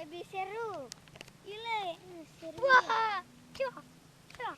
lebih seru. Gile, seru. Wah, cok. Wah.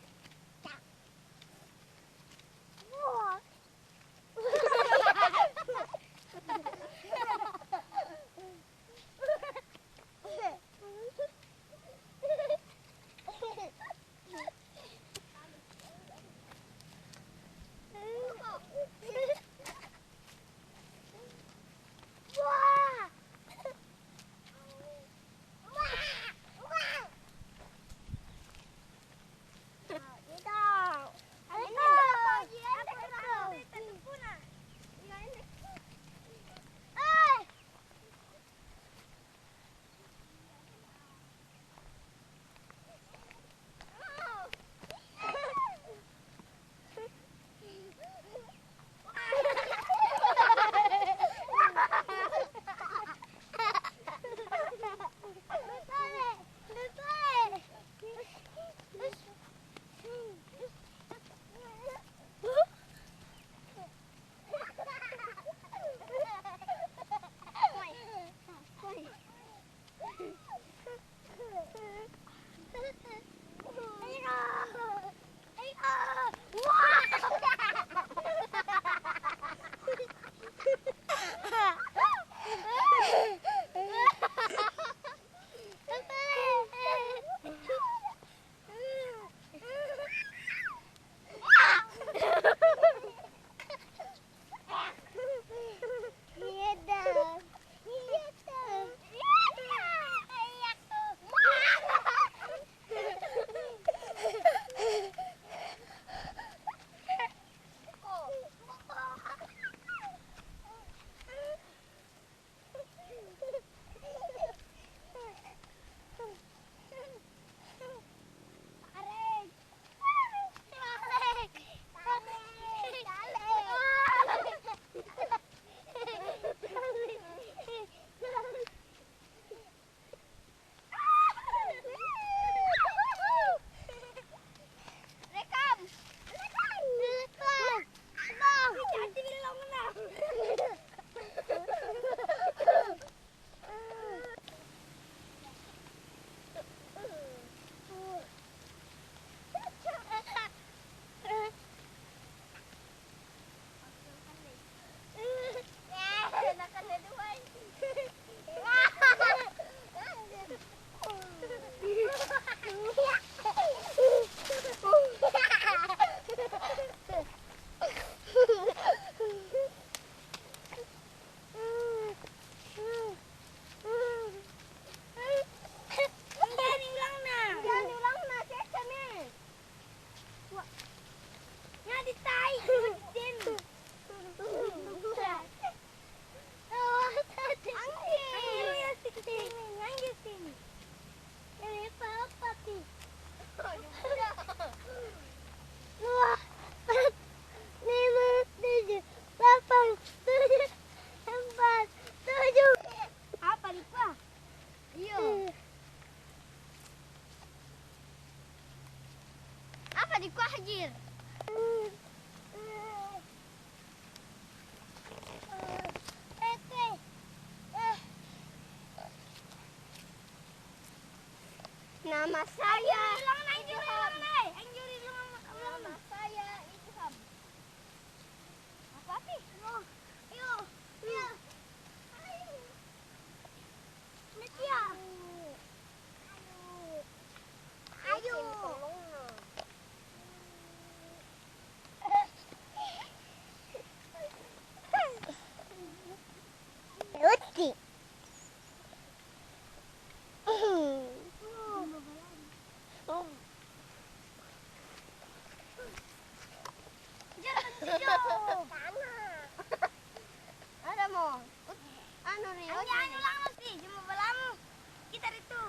Dikuahjir. Nama saya Nama saya Ilham. Apa sih? Ayo. Nadia. Ayo. Luti. Ada mau. Anu nih. Anu lang sih, cuma balamu. Kita itu.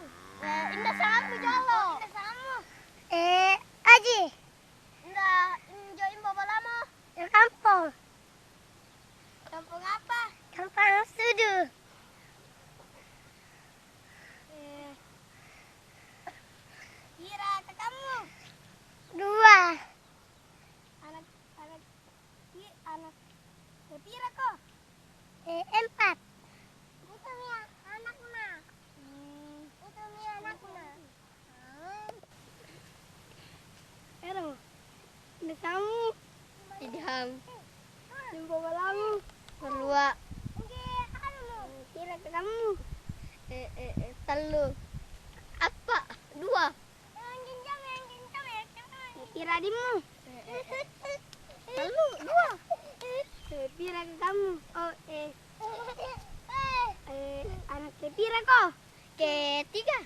Indah samu jalo. Indah samu. Aji. Indah join balamu. Kampung. Kampung apa? Kampung Sudu. Kira ke kamu. 2. Anak kepira kok? 4. Bukan ya, anak mah. Jumpa balamu. Berdua. Kira ke kamu. Telu. Apa? Dua. Kira dimu. Telu. Dua. Kira ke kamu. Oh, anak kepira kok? Ketiga.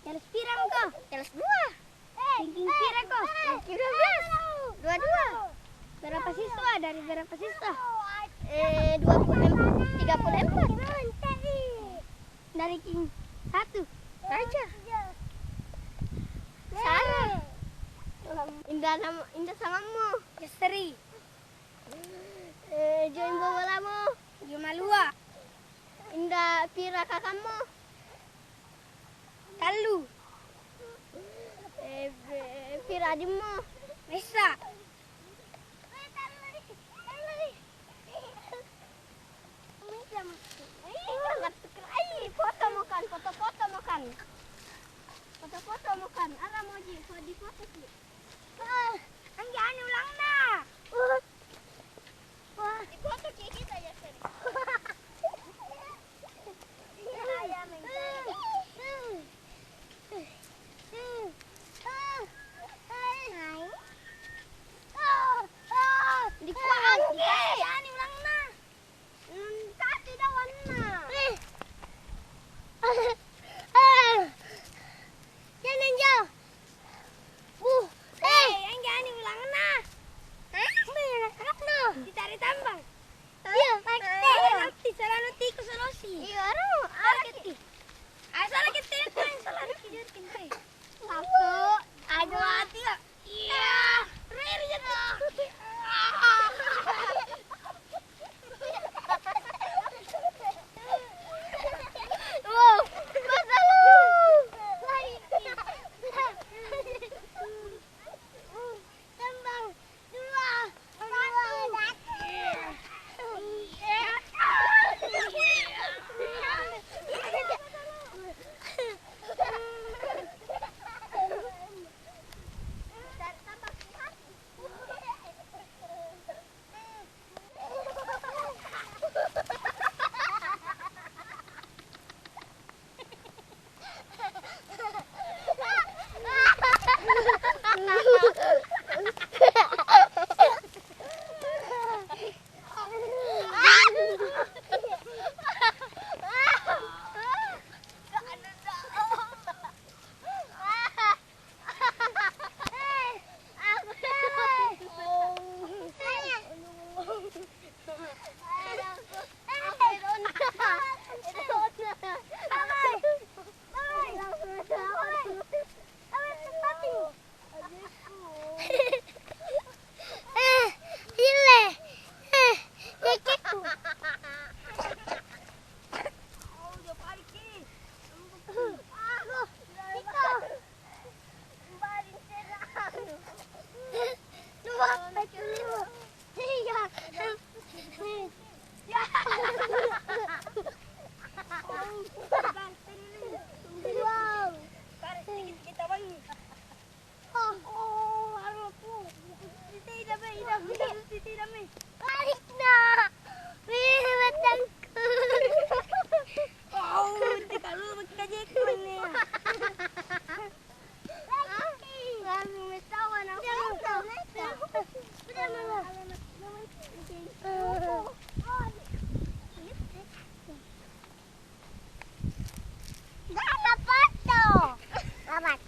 Kelas pirang kok? Kelas 2. Tingking pira kok? Tingking 12. 22. Berapa siswa? Dari berapa siswa? 34. Dari King 1. Raja. Sarah. Indah samamu. Yasri. Join bolamu. Jumalua. Indah pira kakakmu. Talu. Pira adikmu. Mesa. Foto makan. Ara mau di foto sih. Anggi ulang na. Wah, di foto kita ya seri. Ditarik tambang. Iya, nanti salah tikus solosi. Iya, salah kita yang salah kita pintai. Satu, aduh hati ya. Iya, riri ya tuh. Wow, masa lu. Tambang 2. Jangan foto. Selamat.